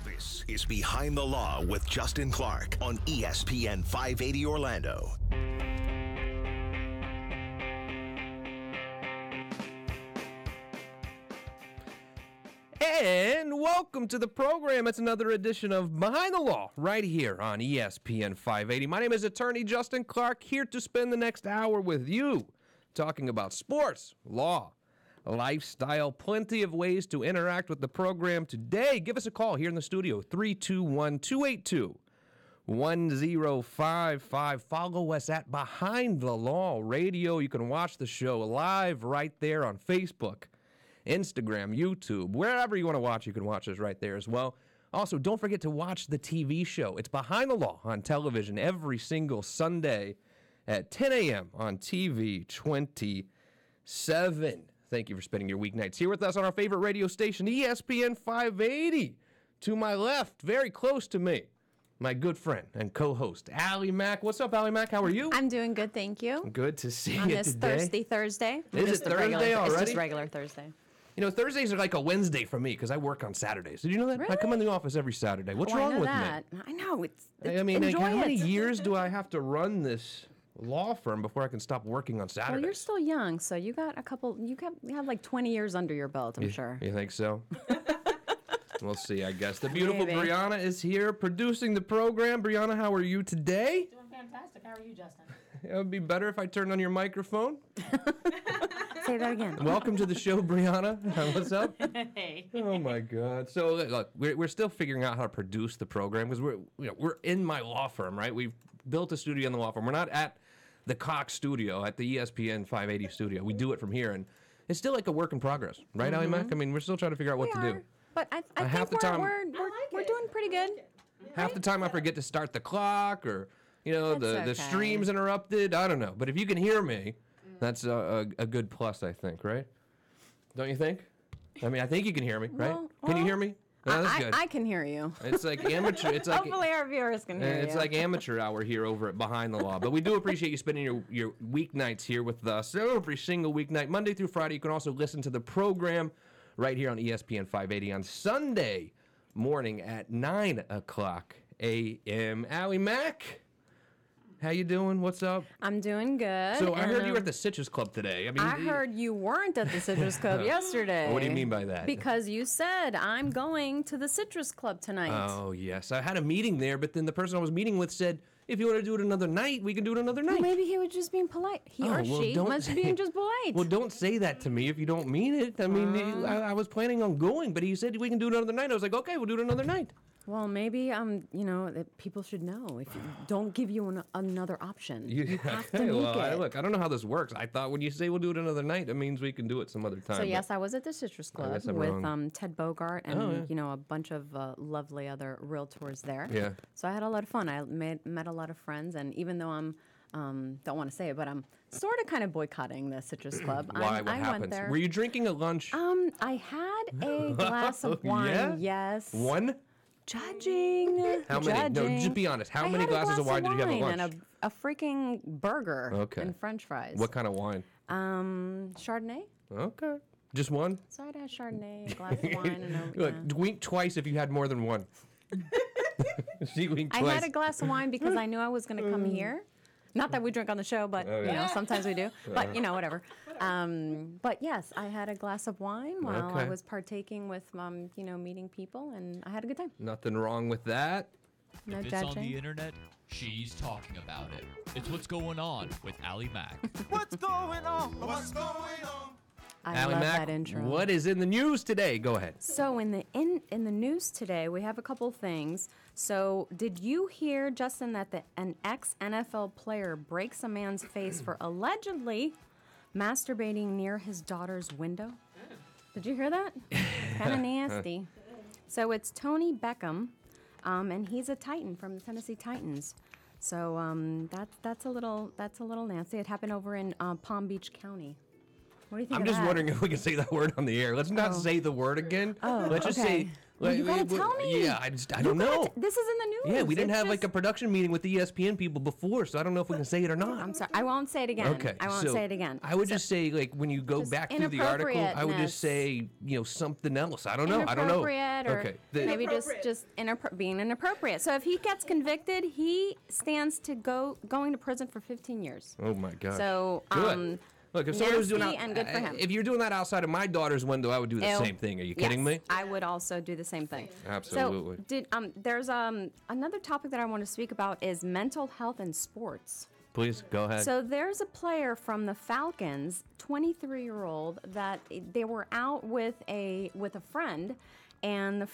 This is Behind the Law with Justin Clark on ESPN 580 Orlando. And welcome to the program. It's another edition of Behind the Law right here on ESPN 580. My name is Attorney Justin Clark, here to spend the next hour with you talking about sports, law, lifestyle, plenty of ways to interact with the program today. Give us a call here in the studio, 321-282-1055. Follow us at Behind the Law Radio. You can watch the show live right there on Facebook, Instagram, YouTube, wherever you want to watch, you can watch us right there as well. Also, don't forget to watch the TV show. It's Behind the Law on television every single Sunday at 10 a.m. on TV 27. Thank you for spending your weeknights here with us on our favorite radio station, ESPN 580. To my left, very close to me, my good friend and co-host, Allie Mack. What's up, Allie Mack? How are you? I'm doing good, thank you. Good to see you today. On this thirsty Thursday. Is it Thursday already? It's just regular Thursday. You know, Thursdays are like a Wednesday for me because I work on Saturdays. Did you know that? Really? I come in the office every Saturday. What's wrong with that. Me? I know. I mean, like, how many years do I have to run this law firm before I can stop working on Saturdays? Well, you're still young, so you got a couple. You have like 20 years under your belt, I'm sure. You think so? We'll see, I guess. The beautiful Maybe. Brianna is here producing the program. Brianna, how are you today? Doing fantastic. How are you, Justin? It would be better if I turned on your microphone. Say that again. Welcome to the show, Brianna. What's up? Hey. Oh my God! So look, we're still figuring out how to produce the program because we're in my law firm, right? We've built a studio in the law firm. We're not at the Cox studio, at the ESPN 580 studio. We do it from here, and it's still like a work in progress, right, Allie Mack? I mean, we're still trying to figure out what to do. But I half think the time- we're doing pretty good. Half the time I forget to start the clock, or the That's okay. stream's interrupted. I don't know, but if you can hear me, that's a good plus, I think, right? Don't you think? I mean, I think you can hear me, right? Can you hear me? No, that's good. I can hear you. It's like amateur. It's like Hopefully our viewers can hear you. It's like amateur hour here over at Behind the Law. But we do appreciate you spending your weeknights here with us every single weeknight, Monday through Friday. You can also listen to the program right here on ESPN 580 on Sunday morning at 9 o'clock a.m. Allie Mack, how you doing? What's up? I'm doing good. So I heard you were at the Citrus Club today. I heard you weren't at the Citrus Club yesterday. What do you mean by that? Because you said, I'm going to the Citrus Club tonight. Oh, yes. I had a meeting there, but then the person I was meeting with said, if you want to do it another night, we can do it another night. Well, maybe he was just being polite. He or she must be being just polite. Well, don't say that to me if you don't mean it. I mean, I was planning on going, but he said we can do it another night. I was like, okay, we'll do it another night. Well, maybe that people should know. If you don't give you another option, you have to make it. Look, I don't know how this works. I thought when you say we'll do it another night, it means we can do it some other time. So yes, I was at the Citrus Club with Ted Bogart and a bunch of lovely other realtors there. Yeah. So I had a lot of fun. I met a lot of friends, and even though I'm don't want to say it, but I'm sort of kind of boycotting the Citrus Club. Why? What happened? Went there. Were you drinking at lunch? I had a glass of wine. Yeah? Yes. One? Judging. How many? No, just be honest. How many glasses of wine did you have at lunch? And a freaking burger and French fries. What kind of wine? Chardonnay. Okay. Just one? So I'd had Chardonnay, a glass of wine, and Look, wink twice if you had more than one. She winked twice. I had a glass of wine because I knew I was going to come here. Not that we drink on the show, but sometimes we do. But whatever. But yes, I had a glass of wine while I was partaking with meeting people, and I had a good time. Nothing wrong with that. No if it's judging. on the internet, she's talking about it. It's What's Going On with Allie Mack. What's going on? What's going on? I Allie love Mack, that intro. what is in the news today? Go ahead. So in the news today, we have a couple things. So did you hear, Justin, that an ex-NFL player breaks a man's face for allegedly masturbating near his daughter's window? Did you hear that? Kind of nasty. So it's Tony Beckham, and he's a Titan from the Tennessee Titans. So that's a little nasty. It happened over in Palm Beach County. What do you think I'm of just that? wondering if we can say that word on the air. Let's not say the word again. Oh, Let's just okay. say. Well, you gotta tell me. Yeah, I don't know. This is in the news. Yeah, we didn't It's have like just- a production meeting with the ESPN people before, so I don't know if we can say it or not. I'm sorry. I won't say it again. Okay. I won't so say it again. I would just say, like, when you go Just back through the article, I would just say, something else. I don't know. I don't know. Inappropriate, or Okay. maybe just being inappropriate. So if he gets convicted, he stands to going to prison for 15 years. Oh my gosh. So Good. Look, if someone was doing nasty and good for him. if you're doing that outside of my daughter's window, I would do the Ew. same thing. Are you kidding me? I would also do the same thing. Absolutely. So there's another topic that I want to speak about is mental health in sports. Please go ahead. So there's a player from the Falcons, 23-year-old, that they were out with a friend, and the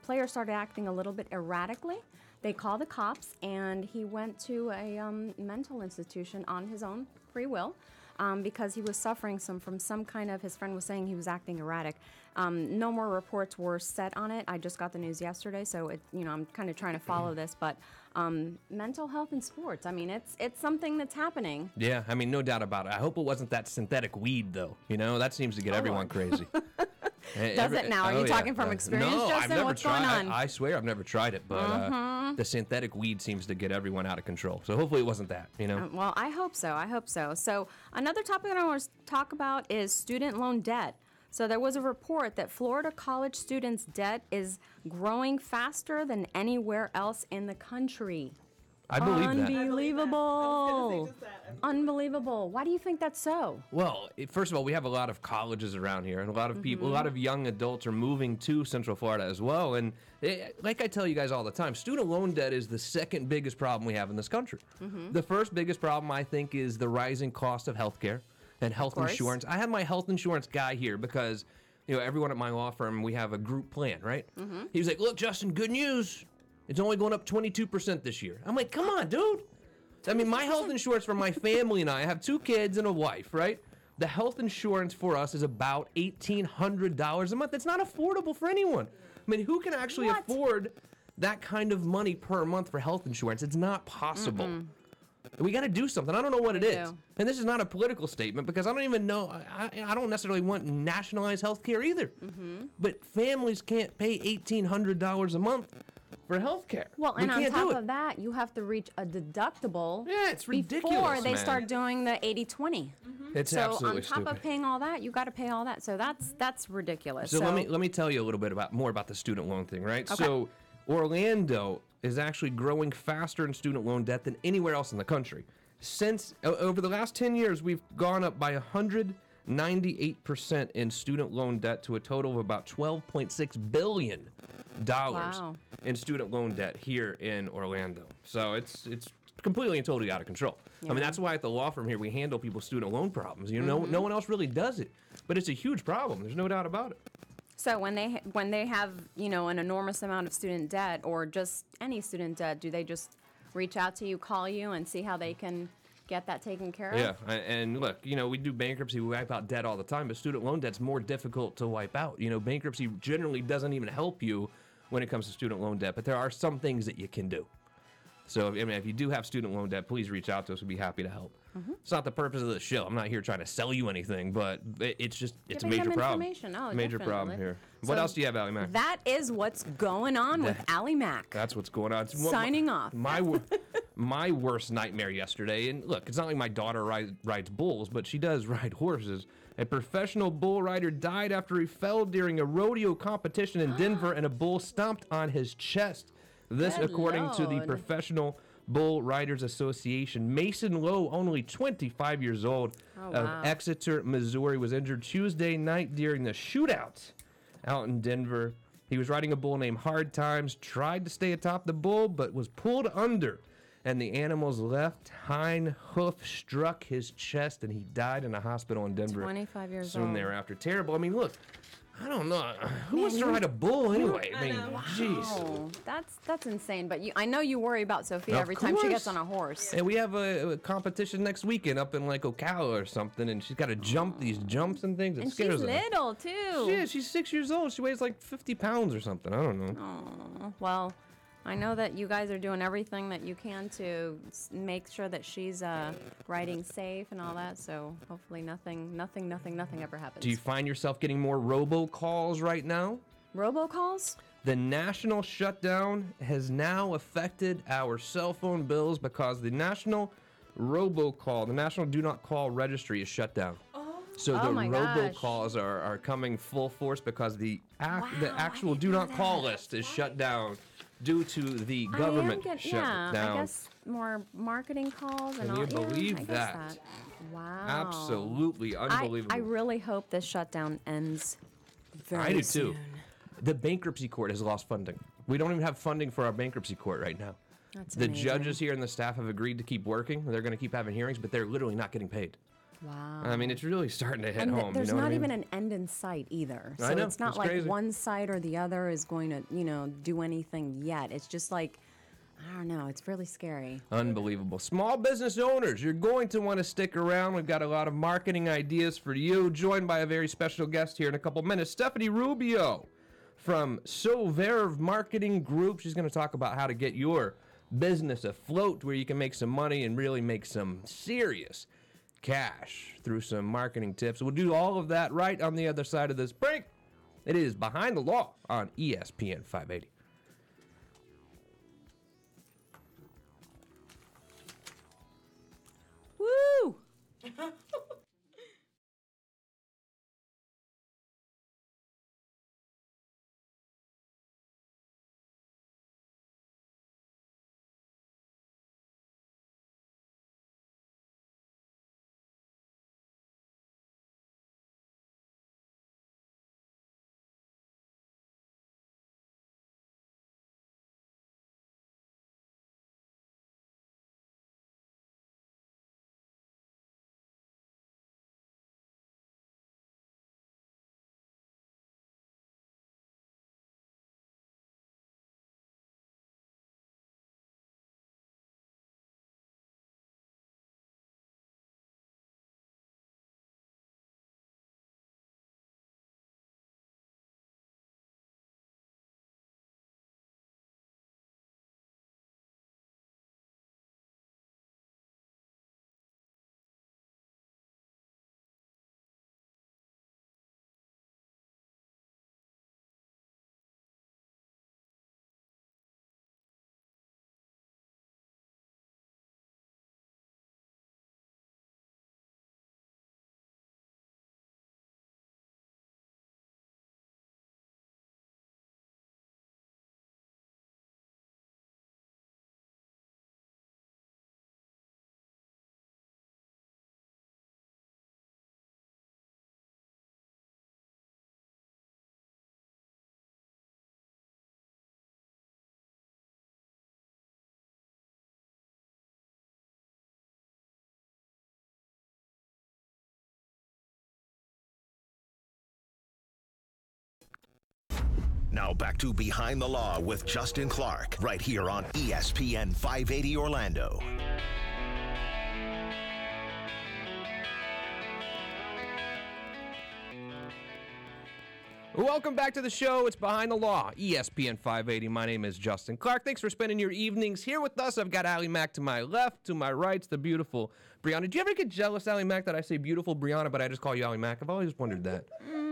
player started acting a little bit erratically. They called the cops, and he went to a mental institution on his own free will because he was suffering from some kind of. His friend was saying he was acting erratic. No more reports were set on it. I just got the news yesterday, so I'm kind of trying to follow this, but mental health in sports. I mean, it's something that's happening. Yeah, I mean, no doubt about it. I hope it wasn't that synthetic weed, though. That seems to get everyone crazy. Does it now? Are you talking from experience, no, Justin? I've never What's tried. going on? I swear I've never tried it, but the synthetic weed seems to get everyone out of control. So hopefully it wasn't that, Well, I hope so. I hope so. So another topic that I want to talk about is student loan debt. So there was a report that Florida college students' debt is growing faster than anywhere else in the country. I believe that. Unbelievable. Unbelievable. Why do you think that's so? Well, first of all, we have a lot of colleges around here, and a lot of people, a lot of young adults are moving to Central Florida as well. And like I tell you guys all the time, student loan debt is the second biggest problem we have in this country. The first biggest problem, I think, is the rising cost of healthcare and health insurance. I have my health insurance guy here because, everyone at my law firm, we have a group plan, right? He was like, look, Justin, good news. It's only going up 22% this year. I'm like, come on, dude. I mean, my health insurance for my family and I have 2 kids and a wife, right? The health insurance for us is about $1,800 a month. That's not affordable for anyone. I mean, who can actually afford that kind of money per month for health insurance? It's not possible. We got to do something. I don't know what it is. And this is not a political statement because I don't even know. I don't necessarily want nationalized health care either. But families can't pay $1,800 a month for health care. Well, and on top of that, you have to reach a deductible. Yeah, it's ridiculous, before they man. start doing the 80-20. It's so absolutely on top stupid. of paying all that, you got to pay all that. So that's ridiculous. So let me tell you a little bit more about the student loan thing, right? Okay. So Orlando is actually growing faster in student loan debt than anywhere else in the country. Since over the last 10 years, we've gone up by 198% in student loan debt to a total of about $12.6 billion in student loan debt here in Orlando. So it's completely and totally out of control. I mean, that's why at the law firm here we handle people's student loan problems. No one else really does it, but it's a huge problem. There's no doubt about it. So when they have an enormous amount of student debt or just any student debt, do they just reach out to you, call you, and see how they can get that taken care of? Yeah, and look, we do bankruptcy, we wipe out debt all the time, but student loan debt's more difficult to wipe out. Bankruptcy generally doesn't even help you when it comes to student loan debt, but there are some things that you can do. So, if you do have student loan debt, please reach out to us. We'd be happy to help. It's not the purpose of the show. I'm not here trying to sell you anything, but it's a major problem. Major problem here. What else do you have, Allie Mac? That is what's going on with Allie Mac. That's what's going on. Signing off. My worst nightmare yesterday, and look, it's not like my daughter rides bulls, but she does ride horses. A professional bull rider died after he fell during a rodeo competition in Denver and a bull stomped on his chest. This, according to the Professional Bull Riders Association. Mason Lowe, only 25 years old, of Exeter, Missouri, was injured Tuesday night during the shootout out in Denver. He was riding a bull named Hard Times, tried to stay atop the bull, but was pulled under, and the animal's left hind hoof struck his chest, and he died in a hospital in Denver 25 years soon old. thereafter. Terrible. I mean, look, I don't know. Who wants to ride a bull anyway? I mean, jeez. Oh, that's insane. But I know you worry about Sophia every time she gets on a horse. And we have a competition next weekend up in like Ocala or something, and she's got to jump these jumps and things. It And scares she's her. little too. Yeah, she's 6 years old. She weighs like 50 pounds or something. I don't know. Oh, well, I know that you guys are doing everything that you can to make sure that she's riding safe and all that. So hopefully nothing ever happens. Do you find yourself getting more robocalls right now? Robocalls? The national shutdown has now affected our cell phone bills because the national robocall, the National Do Not Call Registry is shut down. So the my gosh. robocalls are coming full force because the actual I Do didn't Not know Call that. list is shut down due to the government shutdown. I guess more marketing calls and Can all. you believe I guess that? Wow. Absolutely unbelievable. I really hope this shutdown ends very I do soon. too. The bankruptcy court has lost funding. We don't even have funding for our bankruptcy court right now. That's The amazing. judges here and the staff have agreed to keep working. They're going to keep having hearings, but they're literally not getting paid. Wow. I mean, it's really starting to hit And home. there's you know not what I mean? even an end in sight either. So I know, it's not it's like crazy. one side or the other is going to, do anything yet. It's just like, I don't know. It's really scary. Unbelievable. Small business owners, you're going to want to stick around. We've got a lot of marketing ideas for you. Joined by a very special guest here in a couple minutes, Stephanie Rubio from SoVerve Marketing Group. She's going to talk about how to get your business afloat where you can make some money and really make some serious cash through some marketing tips. We'll do all of that right on the other side of this break. It is Behind the Law on ESPN 580. Woo! Now back to Behind the Law with Justin Clark, right here on ESPN 580 Orlando. Welcome back to the show. It's Behind the Law, ESPN 580. My name is Justin Clark. Thanks for spending your evenings here with us. I've got Allie Mack to my left. To my right's the beautiful Brianna. Do you ever get jealous, Allie Mack, that I say beautiful Brianna, but I just call you Allie Mack? I've always wondered that.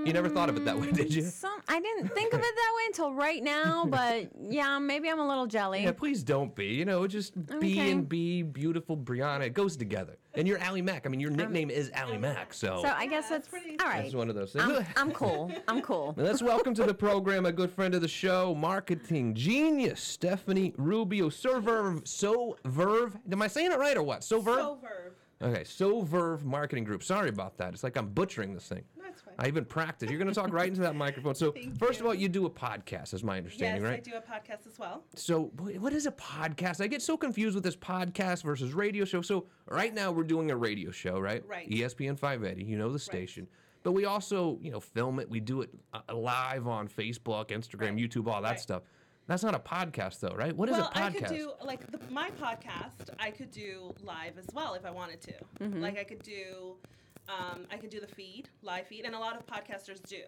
You never thought of it that way, did you? I didn't think of it that way until right now, but yeah, maybe I'm a little jelly. Yeah, please don't be. Just B Okay. and B, beautiful Brianna. It goes together. And you're Allie Mack. I mean, your nickname is Allie Mack, so So I guess that's all right. it's one of those things. I'm cool. I'm cool. Let's welcome to the program a good friend of the show, marketing genius, Stephanie Rubio, SoVerve. Am I saying it right or what? SoVerve? SoVerve. Okay, SoVerve Marketing Group. Sorry about that. It's like I'm butchering this thing. That's fine. I even practiced. You're going to talk right into that microphone. So first of all, you do a podcast, is my understanding, Yes, right? I do a podcast as well. So what is a podcast? I get so confused with this podcast versus radio show. So right now we're doing a radio show, right? Right. ESPN 580, you know the station. But we also, film it. We do it live on Facebook, Instagram, YouTube, all that Right. stuff. That's not a podcast though, right? What is Well, a podcast? I could do my podcast. I could do live as well if I wanted to. Like I could do the live feed, and a lot of podcasters do.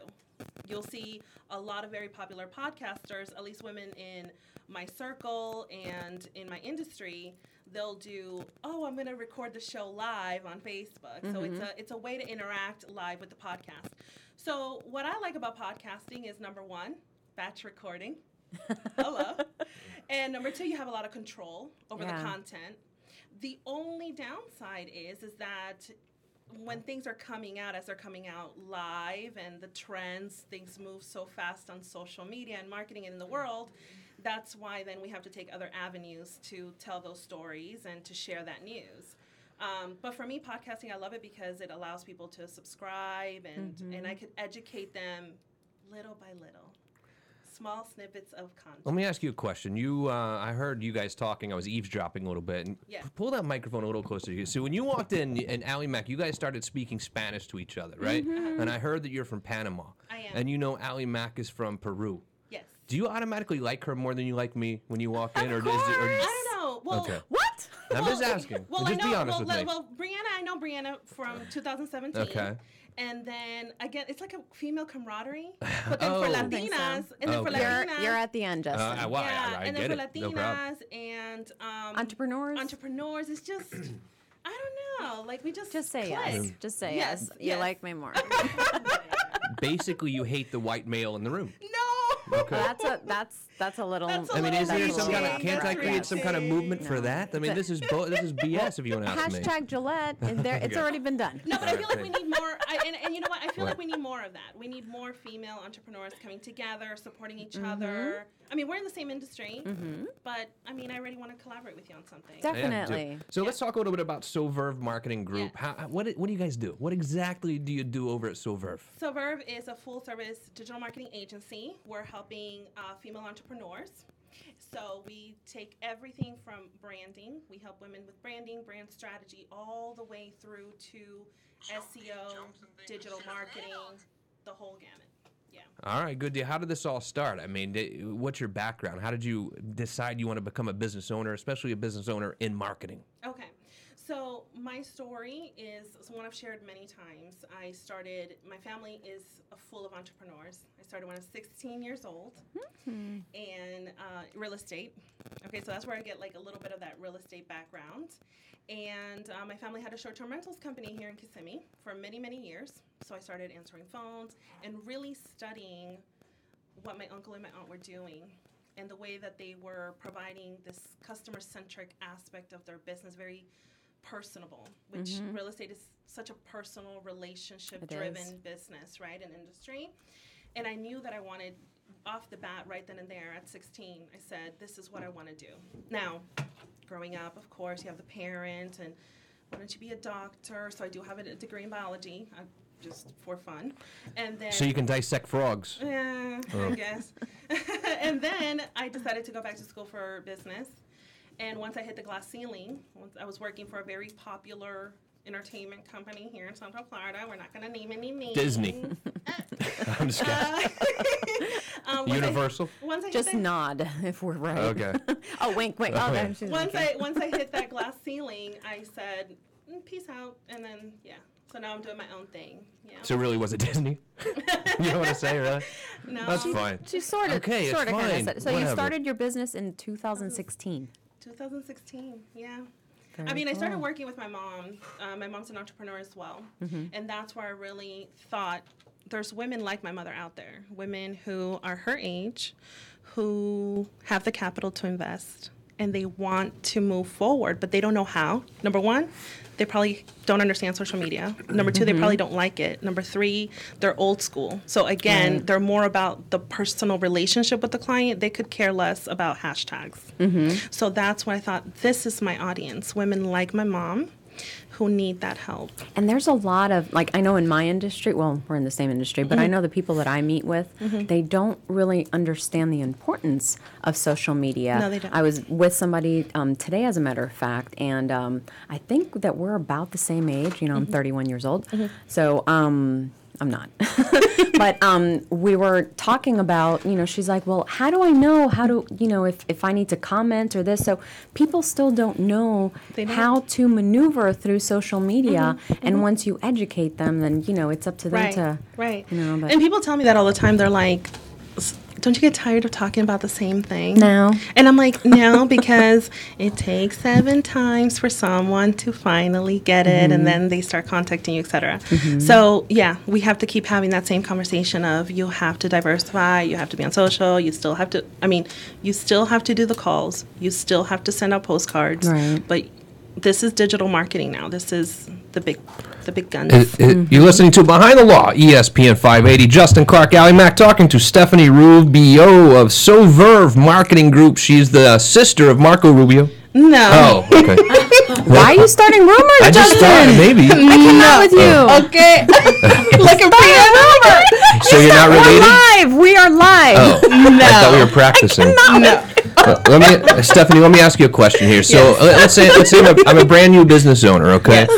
You'll see a lot of very popular podcasters, at least women in my circle and in my industry, they'll do, I'm going to record the show live on Facebook. So it's a way to interact live with the podcast. So what I like about podcasting is, number one, batch recording. Hello. And number two, you have a lot of control over the content. The only downside is that when things are coming out, as they're coming out live and the trends, things move so fast on social media and marketing in the world, that's why then we have to take other avenues to tell those stories and to share that news. But for me, podcasting, I love it because it allows people to subscribe and I could educate them little by little. Small snippets of content. Let me ask you a question. I heard you guys talking. I was eavesdropping a little bit. And pull that microphone a little closer to you. So when you walked in, and Allie Mack, you guys started speaking Spanish to each other, right? And I heard that you're from Panama. I am. And you know Allie Mack is from Peru. Yes. Do you automatically like her more than you like me when you walk in? Of course. I don't know. Well, okay. What? I'm just asking. Well, just I know. Be honest with me. Well, Brianna, I know Brianna from 2017. Okay. And then again, it's like a female camaraderie. But then for Latinas, and then for Latinas, You're at the end, Justin. I and get then for it. No Latinas and entrepreneurs, it's just I don't know. Like we just say click. yes. Just say yes. You like me more. Basically, you hate the white male in the room. No. Okay. That's a little. That's a I mean, is there little some kind of? cheating. Can't I create some kind of movement for that? I mean, this is BS if you want to ask me. Hashtag Gillette. It's already been done. No, but I feel like we need more. And you know what? I feel like we need more of that. We need more female entrepreneurs coming together, supporting each other. I mean, we're in the same industry, but I mean, I really want to collaborate with you on something. Definitely. So let's talk a little bit about SoVerve Marketing Group. Yeah. What do you guys do? What exactly do you do over at SoVerve? SoVerve is a full-service digital marketing agency. We're helping female entrepreneurs. So we take everything from branding. We help women with branding, brand strategy, all the way through to SEO, digital marketing, the whole gamut. Yeah. All right, good deal. How did this all start? I mean, what's your background? How did you decide you want to become a business owner, especially a business owner in marketing? Okay. So my story is one I've shared many times. My family is full of entrepreneurs. I started when I was 16 years old and real estate. Okay, so that's where I get like a little bit of that real estate background. And my family had a short-term rentals company here in Kissimmee for many, many years. So I started answering phones and really studying what my uncle and my aunt were doing and the way that they were providing this customer-centric aspect of their business, very personable, which real estate is such a personal, relationship-driven business, right, and industry. And I knew that I wanted, off the bat, right then and there, at 16, I said, this is what I want to do. Now, growing up, of course, you have the parent, and why don't you be a doctor? So I do have a degree in biology, just for fun. And then, so you can dissect frogs. Yeah, I guess. And then I decided to go back to school for business. And once I hit the glass ceiling, I was working for a very popular entertainment company here in Central Florida. We're not going to name any names. Disney. I'm just kidding. Universal? Just nod if we're right. Okay. Oh, wink. Oh, Okay. Once I hit that glass ceiling, I said, peace out. And then, so now I'm doing my own thing. Yeah. So really, was it Disney? You know what I say, really? No. That's fine. She sort of Okay, it's kind of fine. said. So Whatever. you started your business in 2016. 2016, yeah. Very I mean, I started cool. working with my mom. My mom's an entrepreneur as well. And that's where I really thought there's women like my mother out there, women who are her age, who have the capital to invest, and they want to move forward, but they don't know how. Number one, they probably don't understand social media. Number two, they probably don't like it. Number three, they're old school. So again, they're more about the personal relationship with the client. They could care less about hashtags. So that's why I thought, this is my audience, women like my mom who need that help. And there's a lot of, like, I know in my industry, well, we're in the same industry, but I know the people that I meet with, they don't really understand the importance of social media. No, they don't. I was with somebody today, as a matter of fact, and I think that we're about the same age. You know, I'm 31 years old. So I'm not. But we were talking about, she's like, well, how do I know if I need to comment or this? So people still don't know how to maneuver through social media. And once you educate them, then, it's up to them to. Right. But And people tell me that all the time. They're like, don't you get tired of talking about the same thing? No. And I'm like, no, because it takes 7 times for someone to finally get it, and then they start contacting you, etc. So, yeah, we have to keep having that same conversation of you have to diversify, you have to be on social, you still have to do the calls, you still have to send out postcards. Right. But this is digital marketing now. This is the big guns. You're listening to Behind the Law, ESPN 580. Justin Clark, Allie Mack, talking to Stephanie Rubio of SoVerve Marketing Group. She's the sister of Marco Rubio. No. Oh, okay. why are you starting rumors, I just Justin? thought maybe. I cannot with you. Okay. Like a pre So you're not related? We are live. Oh, I thought we were practicing. No. Stephanie, let me ask you a question here. So let's say I'm a brand new business owner, okay?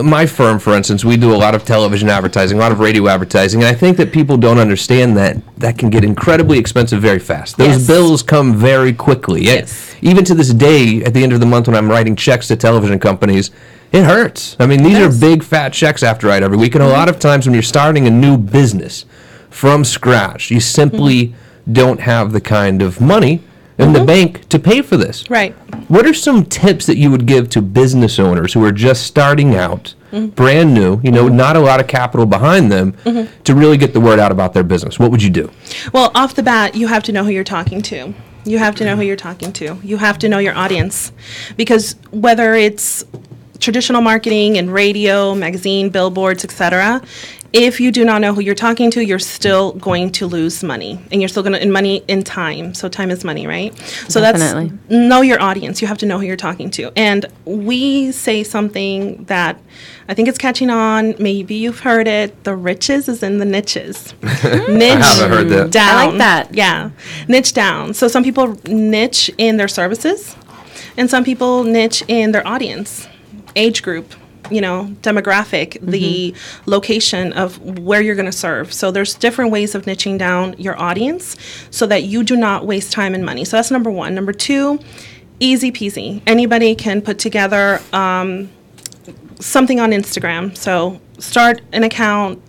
My firm, for instance, we do a lot of television advertising, a lot of radio advertising, and I think that people don't understand that can get incredibly expensive very fast. Those bills come very quickly. Yes. Even to this day, at the end of the month when I'm writing checks to television companies, it hurts. I mean, these are big, fat checks I have to write every week, and a lot of times when you're starting a new business from scratch, you simply don't have the kind of money in the bank to pay for this. Right. What are some tips that you would give to business owners who are just starting out, brand new, not a lot of capital behind them, to really get the word out about their business? What would you do? Well, off the bat, you have to know who you're talking to. You have to know who you're talking to. You have to know your audience. Because whether it's traditional marketing and radio, magazine, billboards, etc., if you do not know who you're talking to, you're still going to lose money. And you're still going to, money in time. So time is money, right? So Definitely. that's, know your audience. You have to know who you're talking to. And we say something that I think it's catching on. Maybe you've heard it. The riches is in the niches. Niche I haven't heard that. down. I like that. Yeah. Niche down. So some people niche in their services, and some people niche in their audience, age group, demographic, the location of where you're going to serve. So there's different ways of niching down your audience so that you do not waste time and money. So that's number one. Number two, easy peasy. Anybody can put together something on Instagram. So start an account,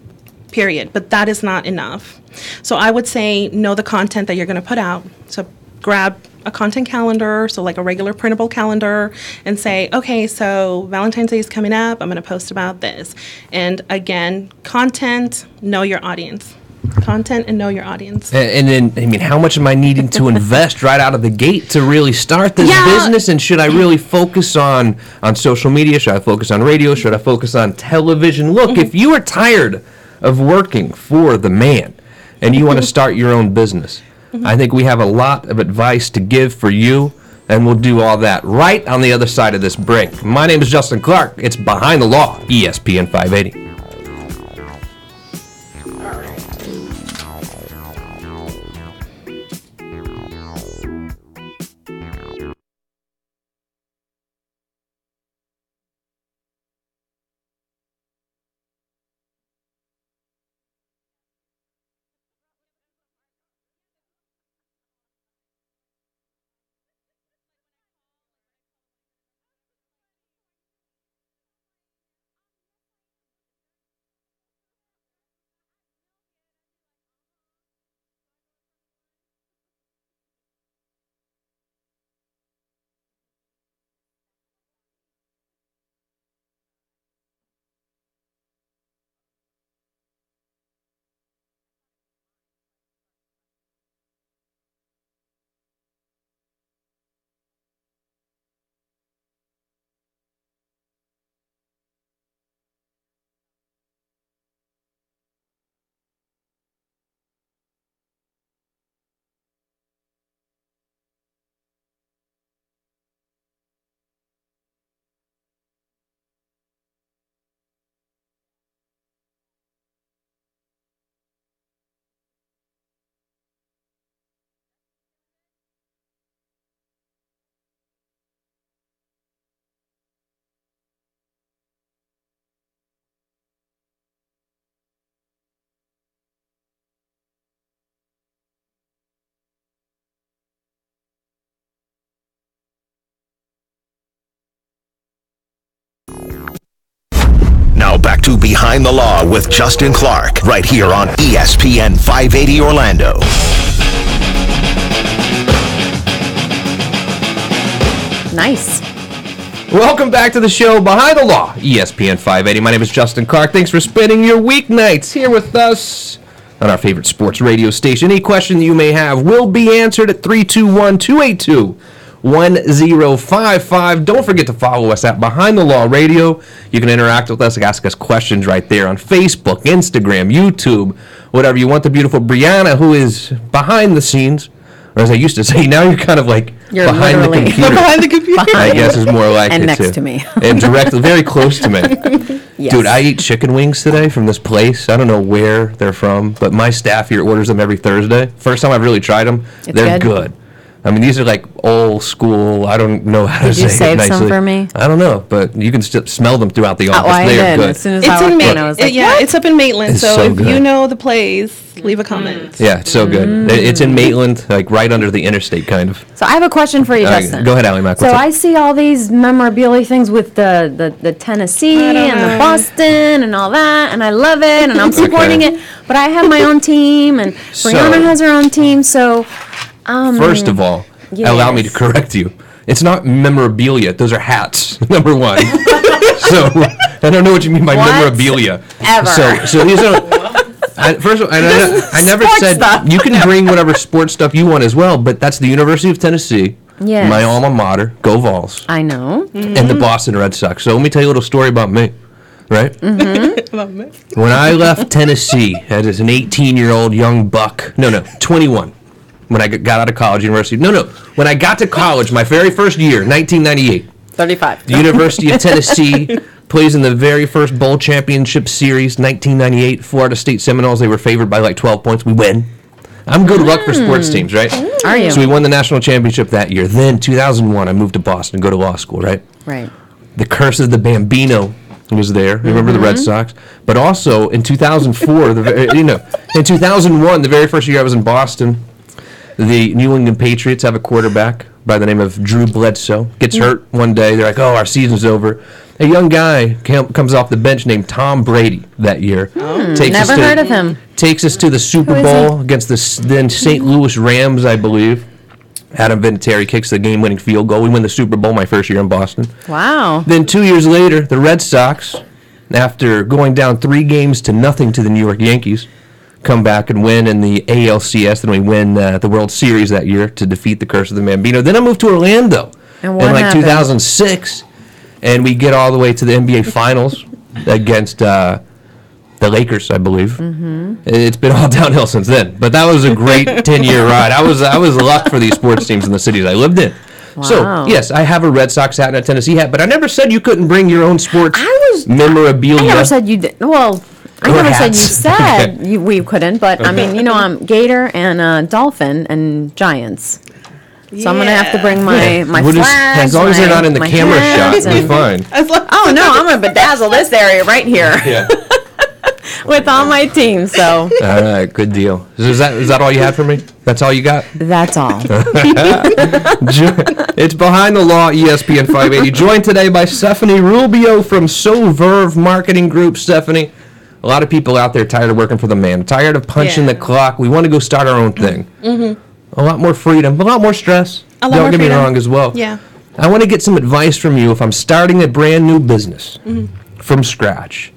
period. But that is not enough. So I would say know the content that you're going to put out. So grab a content calendar, so like a regular printable calendar, and say, okay, so Valentine's Day is coming up, I'm going to post about this. And again, content, know your audience. Content and know your audience. And then, I mean, how much am I needing to invest right out of the gate to really start this business? And should I really focus on social media? Should I focus on radio? Should I focus on television? Look, if you are tired of working for the man and you want to start your own business, I think we have a lot of advice to give for you, and we'll do all that right on the other side of this break. My name is Justin Clark. It's Behind the Law, ESPN 580. back to Behind the Law with Justin Clark, right here on ESPN 580 Orlando. Nice. Welcome back to the show, Behind the Law, ESPN 580. My name is Justin Clark. Thanks for spending your weeknights here with us on our favorite sports radio station. Any question that you may have will be answered at 321-282-1055. Don't forget to follow us at Behind the Law Radio. You can interact with us, ask us questions right there on Facebook, Instagram, YouTube, whatever you want. The beautiful Brianna, who is behind the scenes, or as I used to say, now you're kind of like behind the computer. Behind the computer. I guess is more like And it next to me. And directly, very close to me. Yes. Dude, I eat chicken wings today from this place. I don't know where they're from, but my staff here orders them every Thursday. First time I've really tried them. They're good. I mean, these are like old school. I don't know how to say it nicely. Did you save some for me? I don't know, but you can smell them throughout the office. I They are did. good. As soon as It's I in walked in, I Maitland. was like, Yeah, it's up in Maitland. It's So, so if good. you know the place, leave a comment. Yeah, it's so good. It's in Maitland, like right under the interstate, kind of. So I have a question for you, Justin. Go ahead, Allie Mac. So What's up? I see all these memorabilia things with the Tennessee and the Boston and all that, and I love it, and I'm supporting it. But I have my own team, and Brianna has her own team. So, First of all, allow me to correct you. It's not memorabilia. Those are hats, number one. So I don't know what you mean by memorabilia. Ever. So these are. First of all, I never said stuff. you can bring whatever sports stuff you want as well, but that's the University of Tennessee, Yes. my alma mater, go Vols, I know. and the Boston Red Sox. So let me tell you a little story about me, right? When I left Tennessee as an 18-year-old young buck, 21. When I got out of college, when I got to college, my very first year, 1998, 35. the University of Tennessee plays in the very first bowl championship series, 1998, Florida State Seminoles. They were favored by like 12 points. We win. I'm good luck for sports teams, right? Are you? So we won the national championship that year. Then, 2001, I moved to Boston, go to law school, right? Right. The curse of the Bambino was there. Remember the Red Sox? But also, in 2004, in 2001, the very first year I was in Boston, the New England Patriots have a quarterback by the name of Drew Bledsoe. Gets hurt one day. They're like, oh, our season's over. A young guy comes off the bench named Tom Brady that year. Never heard of him. Takes us to the Super Who is Bowl against the then St. Louis Rams, I believe. Adam Vinatieri kicks the game-winning field goal. We win the Super Bowl my first year in Boston. Wow. Then 2 years later, the Red Sox, after going down 3-0 to the New York Yankees, come back and win in the ALCS. Then we win the World Series that year to defeat the curse of the Bambino. Then I moved to Orlando And what in like happened? 2006, and we get all the way to the NBA Finals against the Lakers, I believe. It's been all downhill since then, but that was a great 10-year ride. I was luck for these sports teams in the cities I lived in. So, Wow. yes, I have a Red Sox hat and a Tennessee hat, but I never said you couldn't bring your own sports memorabilia. I never said you did. Well, I Or never hats. said we couldn't, but I mean, I'm Gator and Dolphin and Giants. So I'm gonna have to bring my We'll just- flags. as long as they're not in the my camera shot, hats, it'll be and- fine. Oh no, I'm gonna bedazzle this area right here Yeah. with all my team. So All right, good deal. Is that all you had for me? That's all you got? that's all. It's Behind the Law, ESPN 580. Joined today by Stephanie Rubio from SoVerve Marketing Group. Stephanie, a lot of people out there tired of working for the man, tired of punching the clock. We want to go start our own thing. A lot more freedom, a lot more stress. A lot Don't more get me freedom. wrong as well. Yeah. I want to get some advice from you if I'm starting a brand new business from scratch.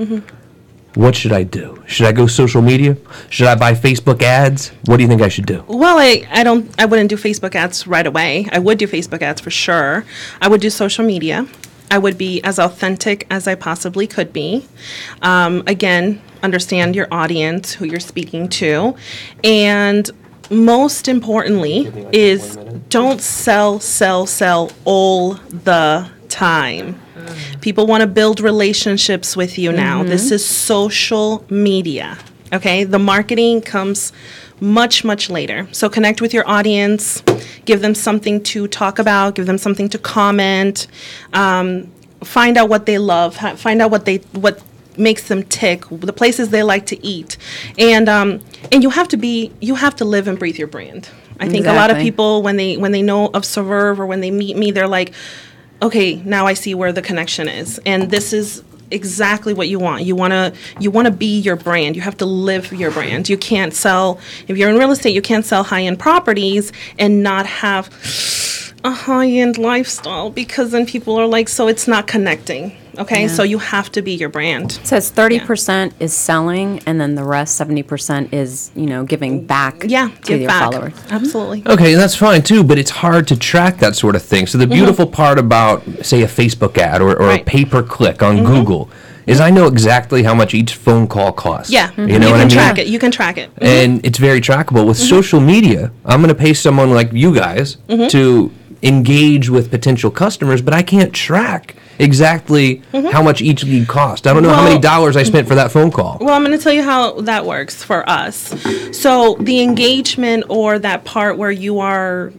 What should I do? Should I go social media? Should I buy Facebook ads? What do you think I should do? Well, I wouldn't do Facebook ads right away. I would do Facebook ads for sure. I would do social media. I would be as authentic as I possibly could be. Again, understand your audience, who you're speaking to, and most importantly is don't sell all the time. People want to build relationships with you now. This is social media, okay? The marketing comes much, much later. So connect with your audience, give them something to talk about, give them something to comment, find out what they love, find out what makes them tick, the places they like to eat. And you have to live and breathe your brand. I think a lot of Exactly. people, when they know of SoVerve or when they meet me, they're like, okay, now I see where the connection is. And this is exactly what you want. You want to be your brand. You have to live your brand. You can't sell, if you're in real estate, you can't sell high-end properties and not have a high-end lifestyle, because then people are like, so it's not connecting. Okay, Yeah. so you have to be your brand. So it's 30% is selling, and then the rest 70% is giving back Yeah, to give your back. followers. Absolutely. Okay, that's fine too, but it's hard to track that sort of thing. So the beautiful part about, say, a Facebook ad or a Right. pay-per-click on Google is I know exactly how much each phone call costs. Yeah, You know what I can mean? track it. You can track it. And it's very trackable. With social media, I'm going to pay someone like you guys to engage with potential customers, but I can't track exactly how much each lead cost. I don't know how many Well- dollars I spent for that phone call. Well, I'm going to tell you how that works for us. So the engagement, or that part where you are,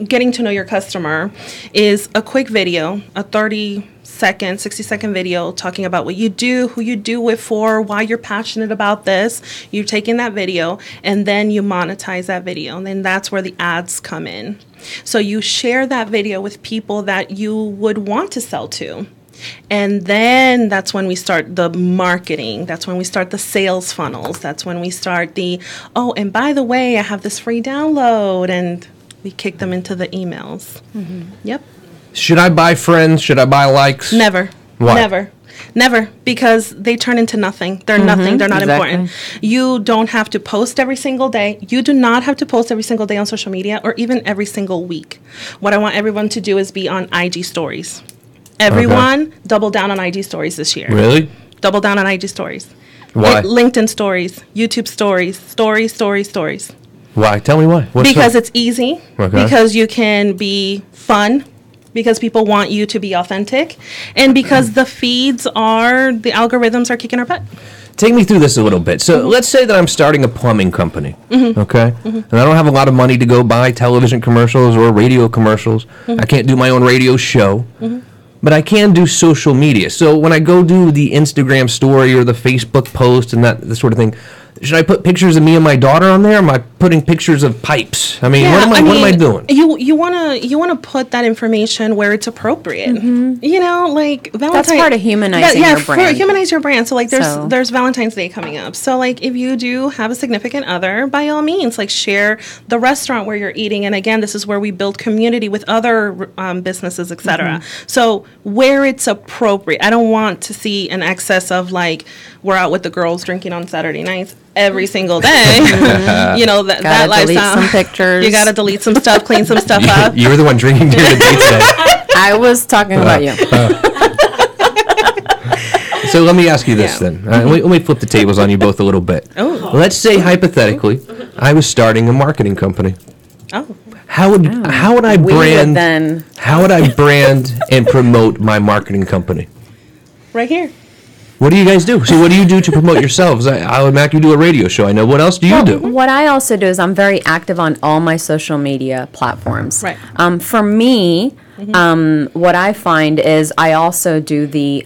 getting to know your customer, is a quick video, a 30-second, 60-second video talking about what you do, who you do it for, why you're passionate about this. You're taking that video, and then you monetize that video, and then that's where the ads come in. So you share that video with people that you would want to sell to. And then that's when we start the marketing. That's when we start the sales funnels. That's when we start and by the way, I have this free download, and we kick them into the emails. Yep. Should I buy friends? Should I buy likes? Never. Why? Never, because they turn into nothing. They're nothing. They're not exactly. important. You don't have to post every single day. You do not have to post every single day on social media, or even every single week. What I want everyone to do is be on IG stories. Everyone, double down on IG stories this year. Really? Double down on IG stories. Why? LinkedIn stories, YouTube stories, stories. Why? Tell me why. What's Because up? it's easy. Okay. Because you can be fun. Because people want you to be authentic. And because the algorithms are kicking our butt. Take me through this a little bit. So let's say that I'm starting a plumbing company, okay? And I don't have a lot of money to go buy television commercials or radio commercials. I can't do my own radio show. But I can do social media. So when I go do the Instagram story or the Facebook post and that sort of thing, should I put pictures of me and my daughter on there? Or am I putting pictures of pipes? I mean, what am I doing? You wanna put that information where it's appropriate. Like Valentine's. That's part of humanizing your brand. Humanize your brand. So So- there's Valentine's Day coming up. So if you do have a significant other, by all means, share the restaurant where you're eating. And again, this is where we build community with other businesses, etc. So where it's appropriate. I don't want to see an excess of we're out with the girls drinking on Saturday nights every single day. That Gotta lifestyle. delete some pictures. You gotta delete some stuff, clean some stuff up. You were the one drinking during the day today. I was talking about you. So let me ask you this then. Let me flip the tables on you both a little bit. Oh. Let's say hypothetically, I was starting a marketing company. Oh. How would I We would brand? then How would I brand and promote my marketing company? Right here. What do you guys do? So what do you do to promote yourselves? I would imagine you do a radio show. I know. What else do you do? What I also do is I'm very active on all my social media platforms. Right. For me, what I find is I also do the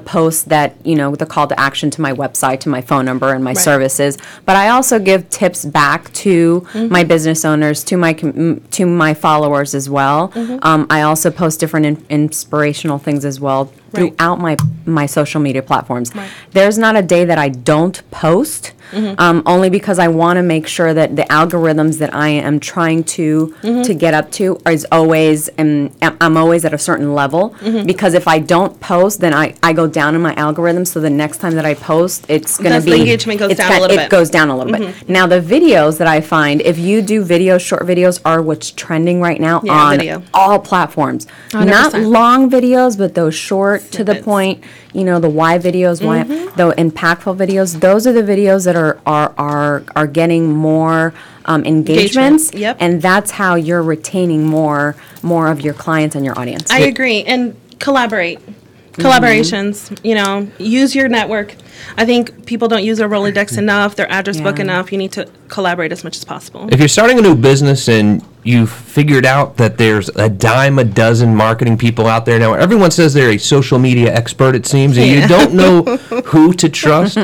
posts that the call to action to my website, to my phone number, and my services. But I also give tips back to my business owners, to my followers as well. I also post different inspirational things as well throughout my social media platforms. There's not a day that I don't post. Only because I want to make sure that the algorithms that I am trying to get up to is always, and I'm always at a certain level. Because if I don't post, then I go down in my algorithm. So the next time that I post, it's going to be the engagement goes down a little bit. It goes down a little bit. Now the videos that I find, if you do videos, short videos are what's trending right now on video. all platforms. 100%. Not long videos, but those short to the Snippets. point. The why videos, the impactful videos. Those are the videos that are getting more engagements, Yep. and that's how you're retaining more of your clients and your audience. I agree. And collaborate. Collaborations, use your network. I think people don't use their Rolodex enough, their address book enough. You need to collaborate as much as possible. If you're starting a new business and you've figured out that there's a dime a dozen marketing people out there now, everyone says they're a social media expert, it seems, and you don't know who to trust.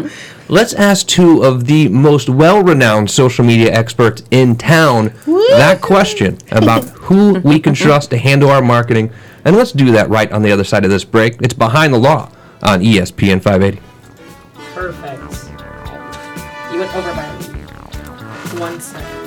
Let's ask two of the most well-renowned social media experts in town that question about who we can trust to handle our marketing. And let's do that right on the other side of this break. It's Behind the Law on ESPN 580. Perfect. You went over by 1 second.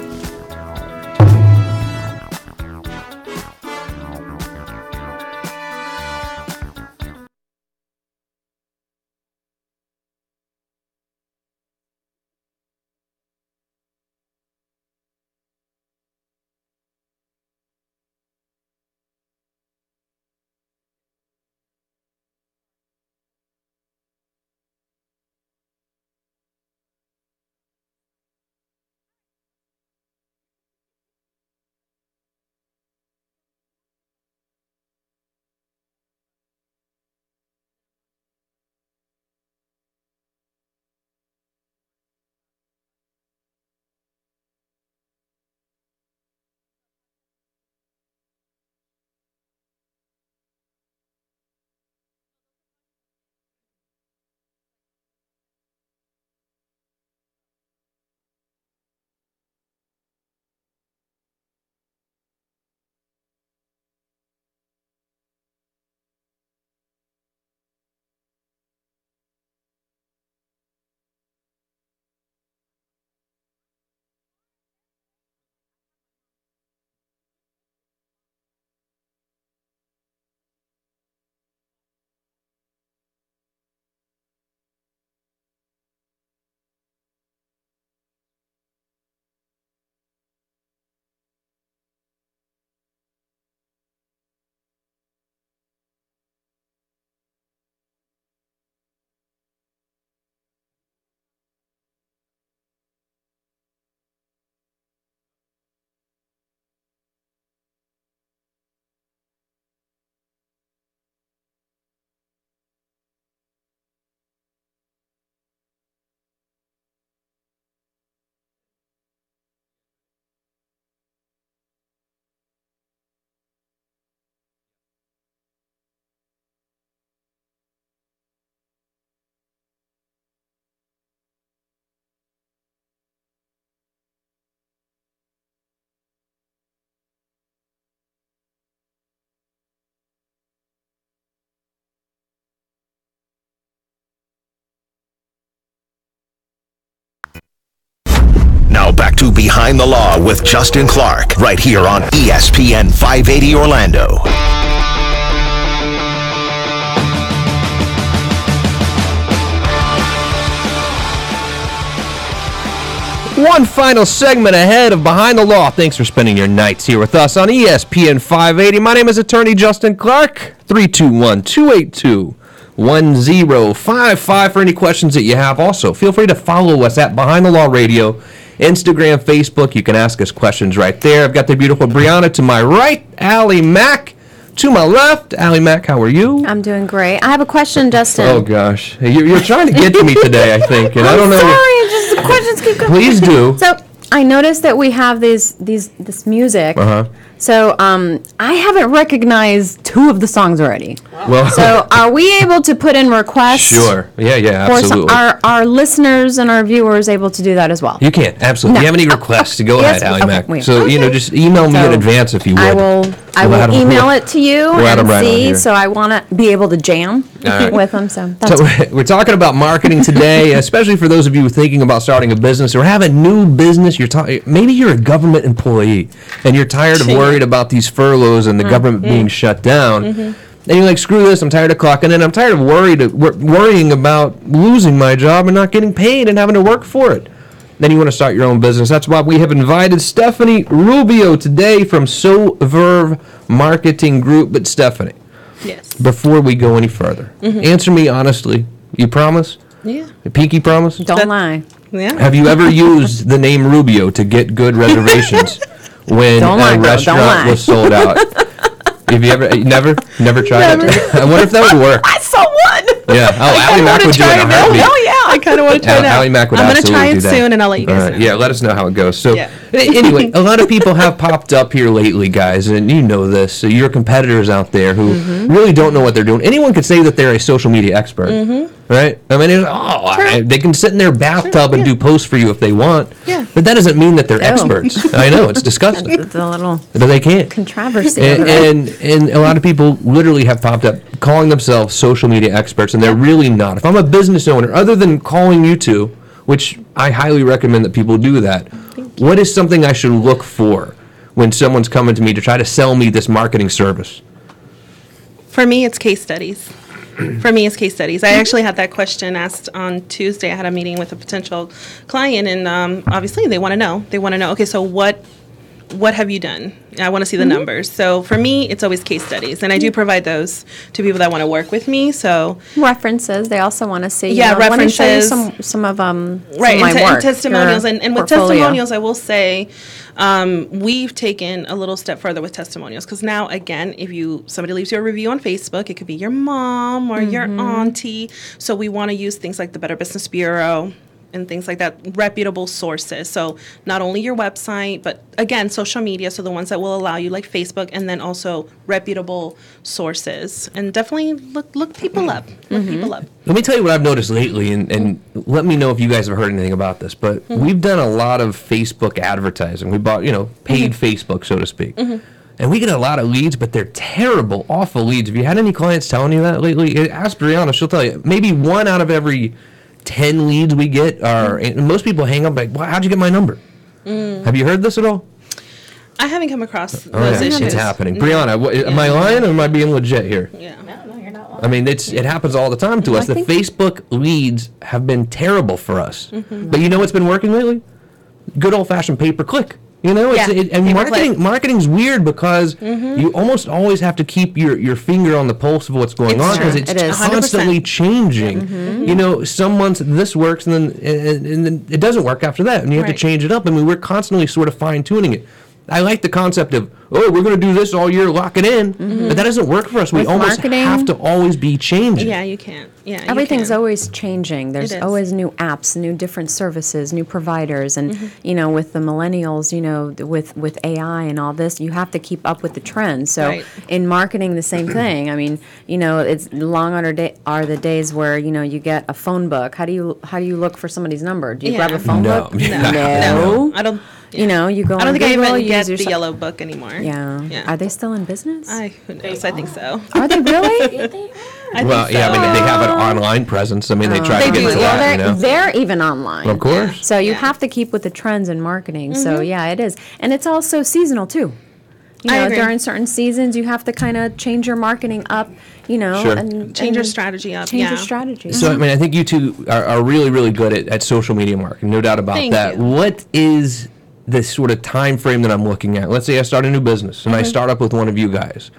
Now back to Behind the Law with Justin Clark, right here on ESPN 580 Orlando. One final segment ahead of Behind the Law. Thanks for spending your nights here with us on ESPN 580. My name is Attorney Justin Clark. 321-282-1055 for any questions that you have. Also, feel free to follow us at Behind the Law Radio, Instagram, Facebook. You can ask us questions right there. I've got the beautiful Brianna to my right, Allie Mack to my left. Allie Mack, how are you? I'm doing great. I have a question, Justin. Oh, gosh. You're trying to get to me today, I think. And I don't know. Sorry, just the questions keep coming. Please do. So I noticed that we have this music. Uh-huh. So I haven't recognized 2 of the songs already. Well, So are we able to put in requests? sure. Yeah, Or absolutely. are our listeners and our viewers able to do that as well? You can, absolutely. No. If you have any requests, go Yes, ahead, Allie okay, Mack. wait. So, Okay. just email me So, in advance if you would. I will We'll add 'em- email it to you we'll add 'em and right on see. here. So I want to be able to jam All right. with them. So that's So we're talking about marketing today, especially for those of you thinking about starting a business or have a new business. Maybe you're a government employee and you're tired of worried about these furloughs and the government being shut down. And you're like, screw this, I'm tired of clocking in. I'm tired of worrying about losing my job and not getting paid and having to work for it. Then you want to start your own business. That's why we have invited Stephanie Rubio today from SoVerve Marketing Group. But Stephanie, Yes. before we go any further, answer me honestly. You promise? Yeah. A pinky promise? don't lie. Yeah. Have you ever used the name Rubio to get good reservations when Don't lie, a girl, don't restaurant lie. was sold out? Have you never tried it? I wonder if that would work. I saw one. Yeah. Oh, Allie Mack would do it in a heartbeat. Oh yeah, I kind of want to try it out. Allie Mack would I'm gonna absolutely try do it that. soon, and I'll let you All guys right. know. Yeah, let us know how it goes. So, Yeah. anyway, a lot of people have popped up here lately, guys, and you know this. So your competitors out there who really don't know what they're doing. Anyone could say that they're a social media expert. right? I mean, they can sit in their bathtub and do posts for you if they want. Yeah. But that doesn't mean that they're experts. I know, it's disgusting. It's a little But they can't. controversy. And a lot of people literally have popped up calling themselves social media experts, and they're really not. If I'm a business owner, other than calling you two, which I highly recommend that people do that, what is something I should look for when someone's coming to me to try to sell me this marketing service? For me, it's case studies. I actually had that question asked on Tuesday. I had a meeting with a potential client, and obviously they want to know. Okay, so what have you done? I want to see the numbers. So for me, it's always case studies, and I do provide those to people that want to work with me. So references. They also want to see. references. Let me show you some of right, some of my work, and testimonials, and with portfolio. testimonials, I will say. We've taken a little step further with testimonials because now, again, if somebody leaves you a review on Facebook, it could be your mom or your auntie. So we want to use things like the Better Business Bureau and things like that, reputable sources. So not only your website, but again, social media, so the ones that will allow you, like Facebook, and then also reputable sources. And definitely look people up. Look people up. Let me tell you what I've noticed lately, and let me know if you guys have heard anything about this, but we've done a lot of Facebook advertising. We bought, paid Facebook, so to speak. And we get a lot of leads, but they're terrible, awful leads. Have you had any clients telling you that lately? Ask Brianna, she'll tell you. Maybe 1 out of every 10 leads we get are, and most people hang up like, well, how'd you get my number? Have you heard this at all? I haven't come across those issues. It's happening. Brianna, am I lying or am I being legit here? Yeah. No, you're not lying. I mean, it happens all the time to us. The Facebook leads have been terrible for us. But you know what's been working lately? Good old-fashioned pay-per-click. And Pay-per-click. marketing's weird because you almost always have to keep your finger on the pulse of what's going on because it's It is. constantly changing. Some months this works and then it doesn't work after that, and you have to Right. change it up. I mean, we're constantly sort of fine-tuning it. I like the concept of, we're going to do this all year, lock it in, but that doesn't work for us. We With almost marketing, have to always be changing. Yeah, you can't. Yeah, you Everything's can. always changing. There's is. always new apps, new different services, new providers, and with the millennials, with AI and all this, you have to keep up with the trends. So Right. in marketing, the same thing. I mean, it's long are the days where you get a phone book. How do you look for somebody's number? Do you grab Yeah. a phone No. book? No. I don't. You go. I don't on think I Google, even you get use the your yellow book anymore. Yeah. Yeah. Are they still in business? Who knows? I think so. Are they really? Well, yeah, I mean, they have an online presence. I mean, they try to They get do. to Well, that, they're even online. Of course. So you have to keep with the trends in marketing. So yeah, it is, and it's also seasonal too. I agree. During certain seasons, you have to kind of change your marketing up. Sure. And Change your and strategy up. Change yeah. your strategy. So, I mean, I think you two are really, really good at social media marketing, no doubt about Thank that. you. What is the sort of time frame that I'm looking at? Let's say I start a new business and I start up with one of you guys.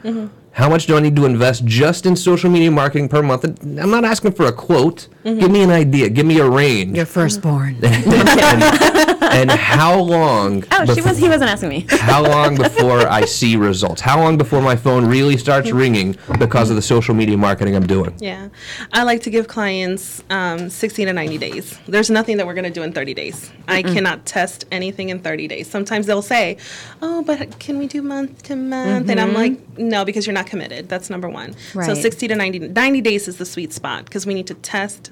How much do I need to invest just in social media marketing per month? And I'm not asking for a quote. Give me an idea. Give me a range. Your firstborn. and how long? He wasn't asking me. How long before I see results? How long before my phone really starts ringing because of the social media marketing I'm doing? Yeah. I like to give clients 60 to 90 days. There's nothing that we're going to do in 30 days. I cannot test anything in 30 days. Sometimes they'll say, oh, but can we do month to month? And I'm like, no, because you're not committed. That's number one. So Right. 60 to 90 days is the sweet spot because we need to test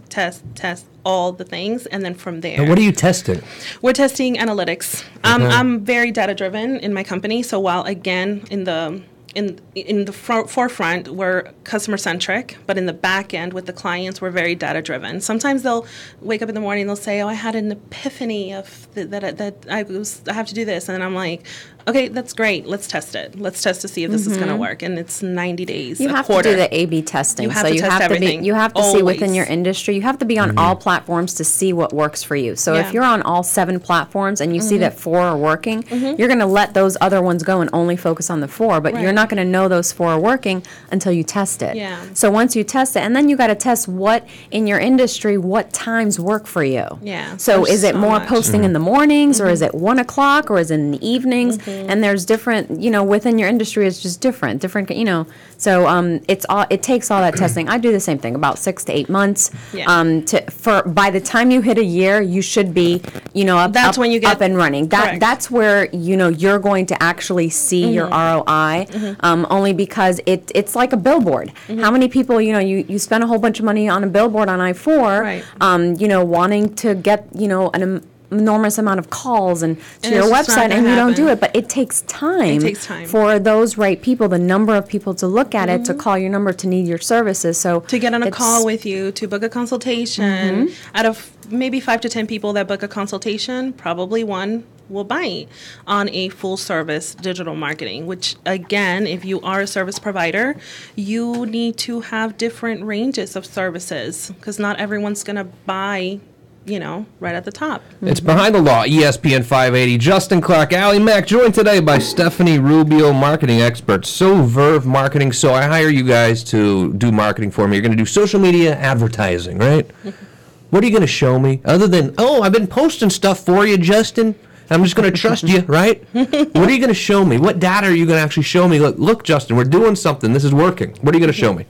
all the things, and then from there. And what are you testing? We're testing analytics. I'm very data driven in my company. So while again in the forefront we're customer centric, but in the back end with the clients we're very data driven. Sometimes they'll wake up in the morning and they'll say, "Oh, I had an epiphany of that I have to do this," and then I'm like, okay, that's great. Let's test it. Let's test to see if this is going to work. And it's 90 days, You a have quarter. to do the A/B testing. You have so to you test have everything, to be. You have to see within always. your industry. You have to be on all platforms to see what works for you. So if Yeah. you're on all 7 platforms and you see that 4 are working, you're going to let those other ones go and only focus on the 4. But you're Right. not going to know those 4 are working until you test it. Yeah. So once you test it, and then you got to test what in your industry, what times work for you. Yeah, So there's is it so more much. posting in the mornings, or is it 1 o'clock, or is it in the evenings? And there's different, within your industry, it's just different. So it takes all that testing. I do the same thing, about 6 to 8 months. Yeah. By the time you hit a year, you should be, That's when you get- up and running. Correct. That's where you're going to actually see your ROI. only because it's like a billboard. How many people, you spend a whole bunch of money on a billboard on I-4, Right. wanting to get, an enormous amount of calls and to And your it's just not website, gonna and you don't do happen. it. But it takes time. It takes time. For those right people, the number of people to look at it, to call your number, to need your services. So To get on a it's- call with you, to book a consultation. Out of maybe 5 to 10 people that book a consultation, probably one will bite on a full service digital marketing, which again, if you are a service provider, you need to have different ranges of services because not everyone's going to buy, right at the top. It's Behind the Law, ESPN 580. Justin Clark, Allie Mack, joined today by Stephanie Rubio, marketing expert, SoVerve Marketing. So I hire you guys to do marketing for me. You're going to do social media advertising, right? What are you going to show me? Other than, I've been posting stuff for you, Justin. I'm just going to trust you, right? What are you going to show me? What data are you going to actually show me? Look, Justin, we're doing something. This is working. What are you going to show me?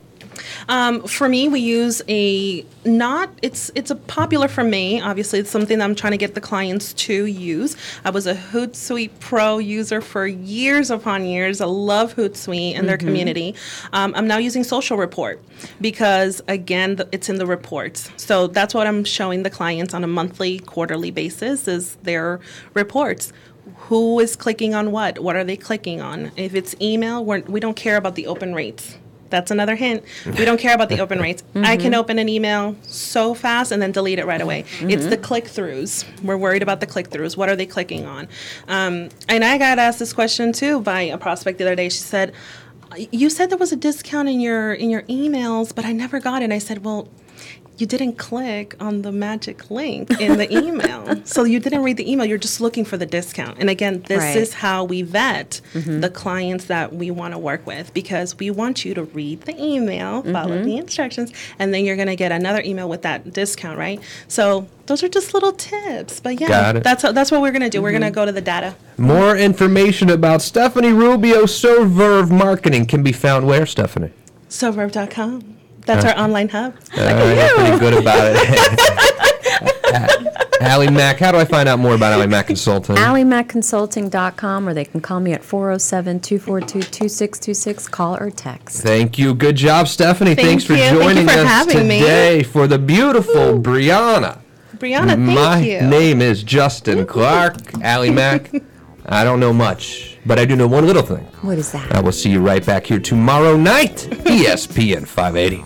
For me, we use it's a popular for me. Obviously, it's something that I'm trying to get the clients to use. I was a Hootsuite Pro user for years upon years. I love Hootsuite and their community. I'm now using Social Report because, again, it's in the reports. So that's what I'm showing the clients on a monthly, quarterly basis is their reports. Who is clicking on what? What are they clicking on? If it's email, we don't care about the open rates. That's another hint. We don't care about the open rates. I can open an email so fast and then delete it right away. It's the click-throughs. We're worried about the click-throughs. What are they clicking on? And I got asked this question too by a prospect the other day. She said, "You said there was a discount in your emails, but I never got it." And I said, "Well, you didn't click on the magic link in the email. So you didn't read the email. You're just looking for the discount." And again, this Right. is how we vet the clients that we want to work with because we want you to read the email, follow the instructions, and then you're going to get another email with that discount, right? So those are just little tips. But yeah, Got it. that's what we're going to do. We're going to go to the data. More information about Stephanie Rubio, SoVerve Marketing can be found where, Stephanie? SoVerve.com. That's our online hub. You're pretty good about it. Allie Mack, how do I find out more about Allie Mack Consulting? AllieMackConsulting.com, or they can call me at 407-242-2626. Call or text. Thank you. Good job, Stephanie. Thanks for you. Thank you joining for us having me. today for the beautiful Brianna. Brianna, thank My you. name is Justin Clark. Allie Mack, I don't know much, but I do know one little thing. What is that? I will see you right back here tomorrow night, ESPN 580.